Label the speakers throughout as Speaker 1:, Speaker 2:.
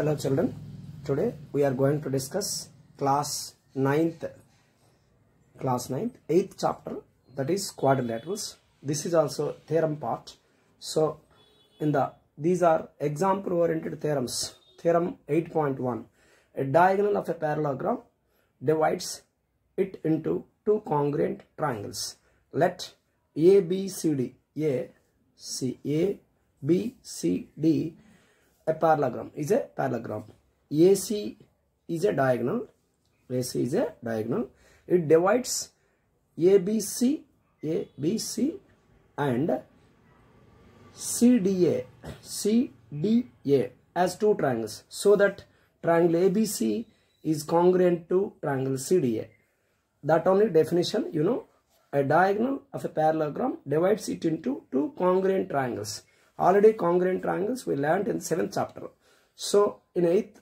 Speaker 1: Hello children, today we are going to discuss class 9th, 8th chapter, that is quadrilaterals. This is also theorem part. So these are example oriented theorems. Theorem 8.1, a diagonal of a parallelogram divides it into two congruent triangles. Let ABCD, a parallelogram is a parallelogram. AC is a diagonal. It divides ABC and CDA as two triangles, so that triangle ABC is congruent to triangle CDA. That only definition, you know. A diagonal of a parallelogram divides it into two congruent triangles. Already congruent triangles we learned in 7th chapter. So in 8th,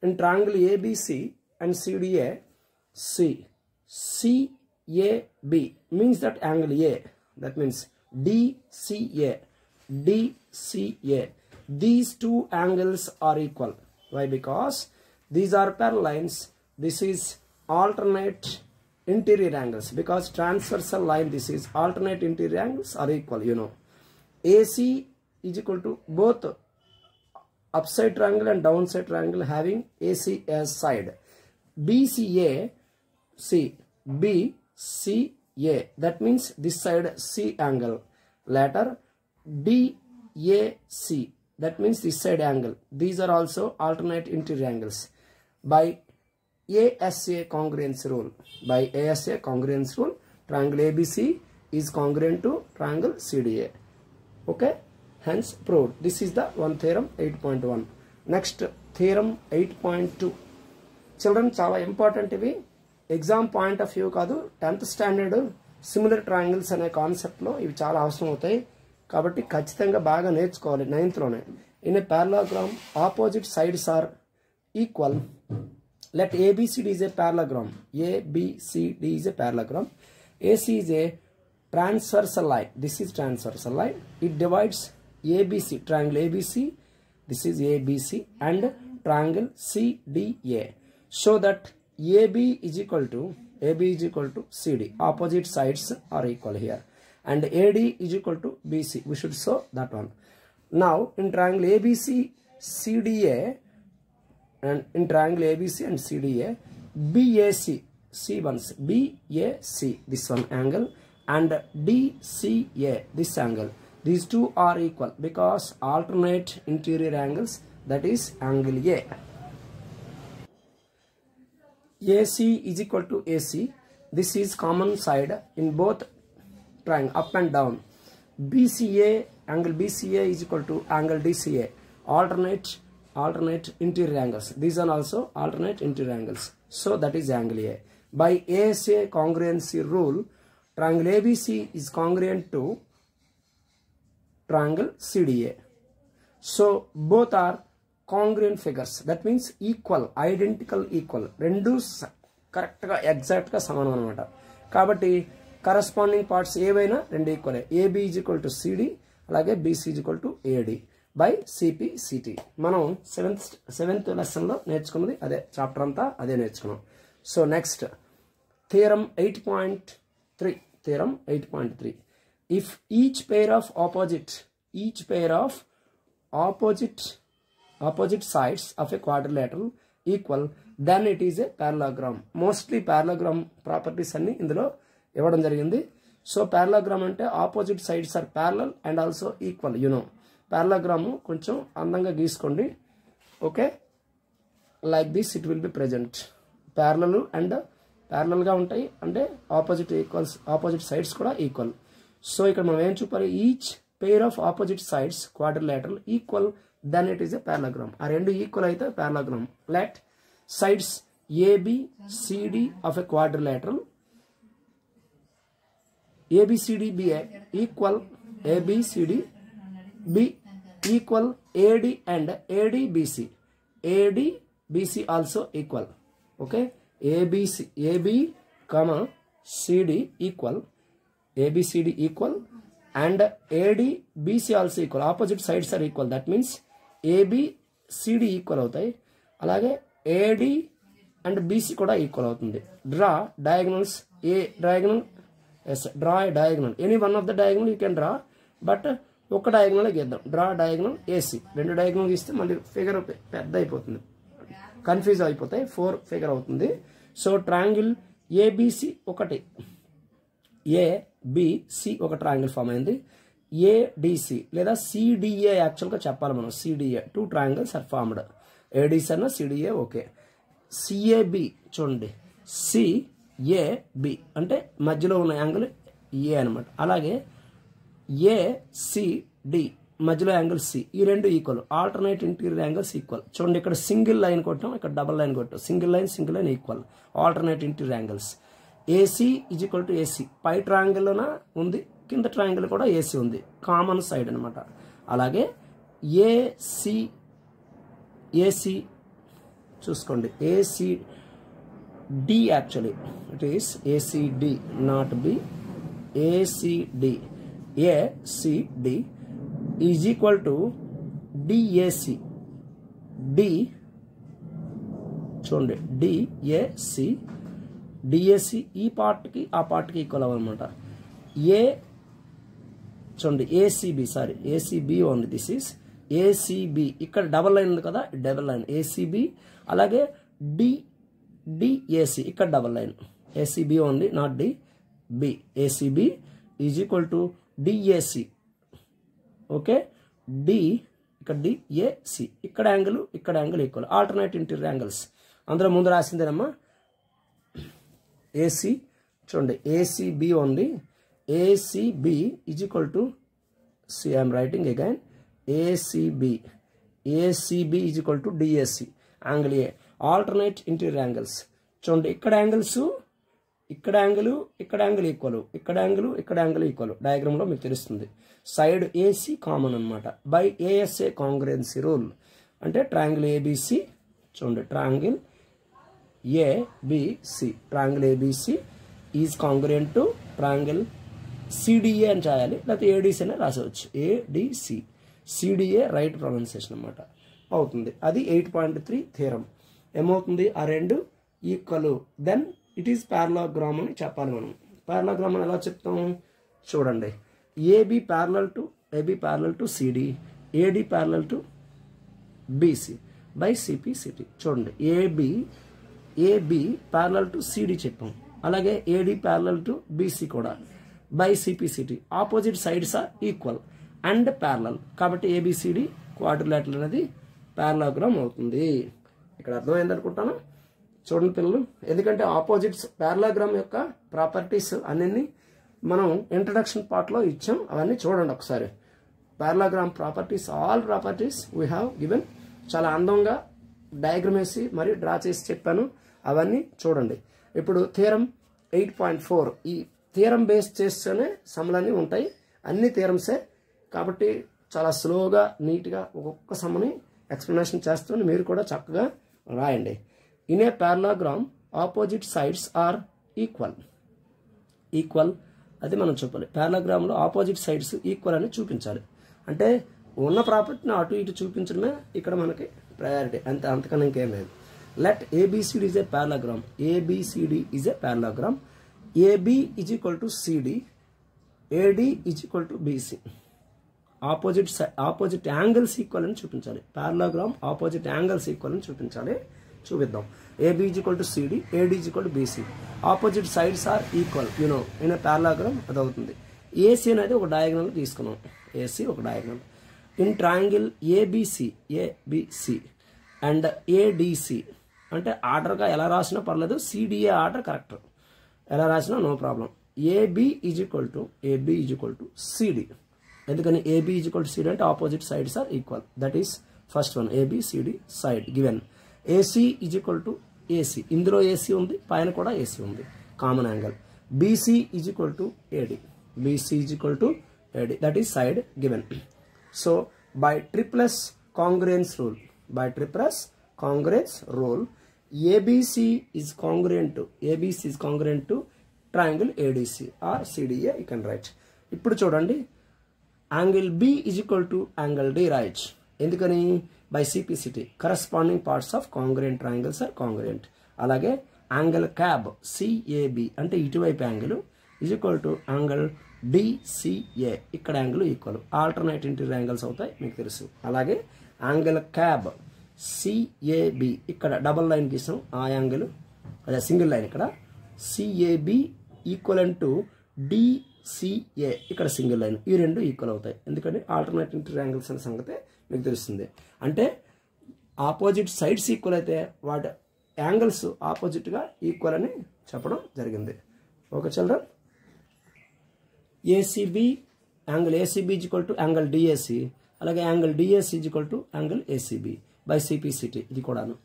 Speaker 1: in triangle ABC and CDA, CAB means that angle A. That means DCA. These two angles are equal. Why? Because these are parallel lines. This is alternate interior angles. Because transversal line, this is alternate interior angles are equal, you know. AC is equal to both upside triangle and downside triangle having AC as side. BCA, that means this side C angle. Later DAC, that means this side angle. These are also alternate interior angles. By ASA congruence rule, triangle ABC is congruent to triangle CDA. Okay, hence proved. This is the one theorem 8.1. Next theorem 8.2. Children, చాలా important ఇవి. Exam point of view కాదు, 10th standard similar triangles అనే కాన్సెప్ట్లో ఇవి చాలా అవసరం అవుతాయి. కాబట్టి ఖచ్చితంగా బాగా నేర్చుకోవాలి 9th లోనే. In a parallelogram, opposite sides are equal. Let ABCD is a parallelogram. ABCD is a parallelogram. AC is a transversal line. This is transversal line. It divides ABC, triangle ABC. This is ABC and triangle CDA. So that AB is equal to CD. Opposite sides are equal here. And AD is equal to BC. We should show that one. Now in triangle ABC, CDA, and in triangle ABC and CDA, BAC, BAC, this one angle, and DCA, this angle. These two are equal because alternate interior angles, that is angle A. AC is equal to AC. This is common side in both triangle, up and down. BCA, angle BCA is equal to angle DCA. Alternate interior angles. These are also alternate interior angles. So that is angle A. By ASA congruency rule, triangle ABC is congruent to triangle CDA. So both are congruent figures. That means equal, identical, equal. Rendu correct ga exact ga samanam anamata. Kabatti corresponding parts ఏవైనా రెండు equal. AB is equal to CD, అలాగే BC is equal to AD. by CPCT. మనం 7th lesson లో నేర్చుకున్నది అదే, chapter అంతా అదే నేర్చుకున్నాం. So next theorem 8.3. If each pair of opposite sides of a quadrilateral equal, then it is a parallelogram. Mostly parallelogram properties అన్ని ఇందులో ఇవ్వడం జరిగింది. సో parallelogram అంటే opposite sides are parallel and also equal, you know. Parallelogram కొంచెం అందంగా గీసుకోండి. Okay, like this it will be present. Parallel and ప్యారలల్గా ఉంటాయి అంటే ఆపోజిట్ సైడ్స్ కూడా ఈక్వల్. సో ఇక్కడ మనం ఏం చూపాలి, each pair of opposite sides quadrilateral equal, then it is a parallelogram. ఆ రెండు ఈక్వల్ అయితే parallelogram. Let sides ABCD of a quadrilateral, ABCD be equal, ABCD B equal AD and ADBC. ADBC also equal. Okay, AB CD equal, ABCD equal and ADBC also equal. Opposite sides are equal. That means ABCD equal అవుతాయి. అలాగే AD and BC కూడా equal అవుతుంది. Draw diagonals a diagonal, yes draw a diagonal, any one of the diagonal you can draw, but ఒక diagonal గీద్దాం. Draw diagonal AC, 2 diagonal గీస్తే మళ్ళీ figure పెద్ద అయిపోతుంది, కన్ఫ్యూజ్ అయిపోతాయి, 4 ఫిగర్ అవుతుంది. సో ట్రయాంగిల్ ఏబిసి ఒకటి, ఏబిసి ఒక ట్రయాంగిల్ ఫామ్ అయింది. ఏడిసి లేదా సిడిఏ యాక్చువల్గా చెప్పాలి మనం, సిడిఏ 2 ట్రయాంగిల్స్ ఆర్ ఫార్మ్డ్. ఏడిసి అన్న సిడిఏ ఓకే. సిఏబి చూడండి, సిఏబి అంటే మధ్యలో ఉన్న యాంగిల్ ఏ అనమాట. అలాగే ఏసిడి మధ్యలో యాంగిల్ సి, ఈ 2 equal, alternate interior angles equal. చూడండి ఇక్కడ సింగిల్ లైన్ కొట్టాం, ఇక్కడ డబల్ లైన్ కొట్టాం, single line equal, alternate interior angles. AC is equal to AC, పై ట్రయాంగిల్లోన ఉంది, కింద ట్రయాంగిల్ కూడా ఏసీ ఉంది, కామన్ సైడ్ అనమాట. అలాగే ఏసీ చూసుకోండి, ACD actually it is ACD not B, ACD, ACD is equal to DAC, D చూడండి డిఏసి, డిఏసి ఈ పార్ట్కి ఆ పార్ట్కి ఈక్వల్ అవ్వనమాట. ఏ చూడండి ACB, sorry ACB only, this is ACB, ఇక్కడ డబల్ లైన్ ఉంది కదా, డబల్ లైన్ ఏసీబి. అలాగే డిఏసి ఇక్కడ double line, ACB only not D, B, ACB is equal to DAC, okay. D ఇక్కడ డిఏసి, ఇక్కడ angle equal, alternate interior angles. అందులో ముందు రాసిందేనమ్మా ఏసీ, చూడండి ACB only, ACB is equal to C, I'm writing again, ACB is equal to DAC, angle A, alternate interior angles. చూడండి ఇక్కడ angles, ఇక్కడ angle equal, ఇక్కడ యాంగిల్ ఈక్వల్, డయాగ్రామ్లో మీకు తెలుస్తుంది. సైడ్ ఏసీ కామన్ అనమాట. బై ఏఎస్ఏ కాంగ్రుయెన్సీ రూల్ అంటే triangle ABC, చూడండి triangle ABC, triangle ABC is congruent to triangle CDA అని రాయాలి, లేకపోతే ఏడిసి అని రాసవచ్చు, ఏడిసి, సిడిఏ రైట్ ప్రొనౌన్సియేషన్ అనమాట అవుతుంది. అది 8.3 థియరం. ఏమవుతుంది, ఆ 2 equal, then it is parallelogram అని చెప్పాలి మనం. పారలోగ్రామ్ అని ఎలా చెప్తాం చూడండి, AB parallel to CD, AD parallel to BC by CP. చూడండి ఏబి ప్యారలల్ టు సిడి చెప్పాం, అలాగే ఏడి ప్యారలల్ టు బీసీ కూడా by CP. Opposite sides are equal and parallel, కాబట్టి ఏబిసిడి క్వాడ్రిలేటరల్ అనేది పారలోగ్రామ్ అవుతుంది. ఇక్కడ అర్థమైంది అనుకుంటాను. చూడండి పిల్లలు, ఎందుకంటే ఆపోజిట్స్ పారలోగ్రామ్ యొక్క ప్రాపర్టీస్ అన్ని మనం ఇంట్రడక్షన్ పార్ట్లో ఇచ్చాం, అవన్నీ చూడండి ఒకసారి. Parallelogram properties, all properties we have given, చాలా అందంగా డయాగ్రామ్ వేసి మరి డ్రా చేసి చెప్పాను, అవన్నీ చూడండి. ఇప్పుడు థియరం 8.4, ఈ థియరం బేస్ చేస్తేనే సమ్లన్నీ ఉంటాయి, అన్ని థియరమ్సే, కాబట్టి చాలా స్లోగా నీట్గా ఒక్కొక్క సమ్ని ఎక్స్ప్లెనేషన్ చేస్తూ మీరు కూడా చక్కగా రాయండి. In a parallelogram opposite sides are equal, అది మనం చూపాలి. పారలోగ్రామ్లో ఆపోజిట్ సైడ్స్ ఈక్వల్ అని చూపించాలి, అంటే ఉన్న ప్రాపర్టీని అటు ఇటు చూపించడమే ఇక్కడ మనకి ప్రయారిటీ, అంతకన్నా ఇంకేం లేదు. Let ABCD is a parallelogram, ABCD is a parallelogram, AB is equal to CD, AD is equal to BC. Opposite angles equal అని చూపించాలి. పారలోగ్రామ్ ఆపోజిట్ యాంగిల్స్ ఈక్వల్ అని చూపిద్దాం. AB is equal to CD, AD is equal to BC, opposite sides are equal, in a parallelogram అది అవుతుంది. AC అనేది ఒక diagonal తీసుకున్నాం, AC ఒక diagonal. In triangle ABC and ADC, అంటే ఆర్డర్గా ఎలా రాసినా పర్లేదు, సిడిఏ ఆర్డర్ కరెక్ట్, ఎలా రాసినా no problem. AB is equal to CD, ఎందుకని AB is equal to CD అంటే opposite sides are equal, that is first one, ABCD side given. AC is equal to AC, ఇందులో AC ఉంది, పైన కూడా AC ఉంది, common angle. BC is equal to AD, that is side given. So by triple S congruence rule, ABC is congruent to triangle ADC or CDA, you can write. ఇప్పుడు చూడండి, angle B is equal to angle D రాయొచ్చు, ఎందుకని by CPCT corresponding parts of congruent triangles are congruent. అలాగే angle CAB CAB అంటే ఇటువైపు angle is equal to angle DCA, ఇక్కడ angle equal. Alternate interior angles అవుతాయి మీకు తెలుసు. అలాగే యాంగిల్ క్యాబ్ సిఏబి ఇక్కడ డబల్ లైన్ గీసాం, ఆ యాంగిల్ అదే సింగిల్ లైన్ ఇక్కడ సిఏబి ఈక్వలెంట్ టు డిసిఏ ఇక్కడ సింగిల్ లైన్, ఈ రెండు ఈక్వల్ అవుతాయి. ఎందుకంటే ఆల్టర్నేట్ ఇంటీరియర్ యాంగిల్స్ అనే సంగతి మీకు తెలుస్తుంది. అంటే ఆపోజిట్ సైడ్స్ ఈక్వల్ అయితే వాటి యాంగిల్స్ ఆపోజిట్గా ఈక్వల్ అని చెప్పడం జరిగింది. Okay children, ACB angle ACB is equal to angle DAC, అలాగే angle DAC is equal to angle ACB by CPCT. ఇది కూడాను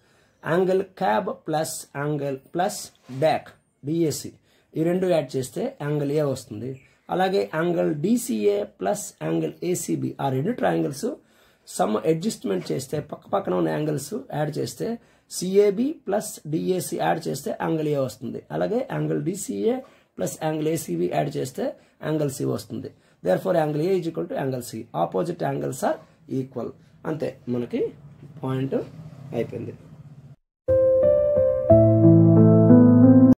Speaker 1: angle CAB plus angle plus DAC DAC ఈ రెండు యాడ్ చేస్తే యాంగిల్ ఏ వస్తుంది. అలాగే angle DCA plus angle ACB ఆ రెండు ట్రయాంగిల్స్ సమ్ అడ్జస్ట్మెంట్ చేస్తే పక్క పక్కన ఉన్న యాంగిల్స్ యాడ్ చేస్తే సిఏబి ప్లస్ డిఏసి యాడ్ చేస్తే యాంగిల్ ఏ వస్తుంది. అలాగే angle DCA plus angle ACB add చేస్తే యాంగిల్ సి వస్తుంది. Therefore angle A is equal to angle C, opposite angles are equal. అంతే, మనకి పాయింట్ అయిపోయింది.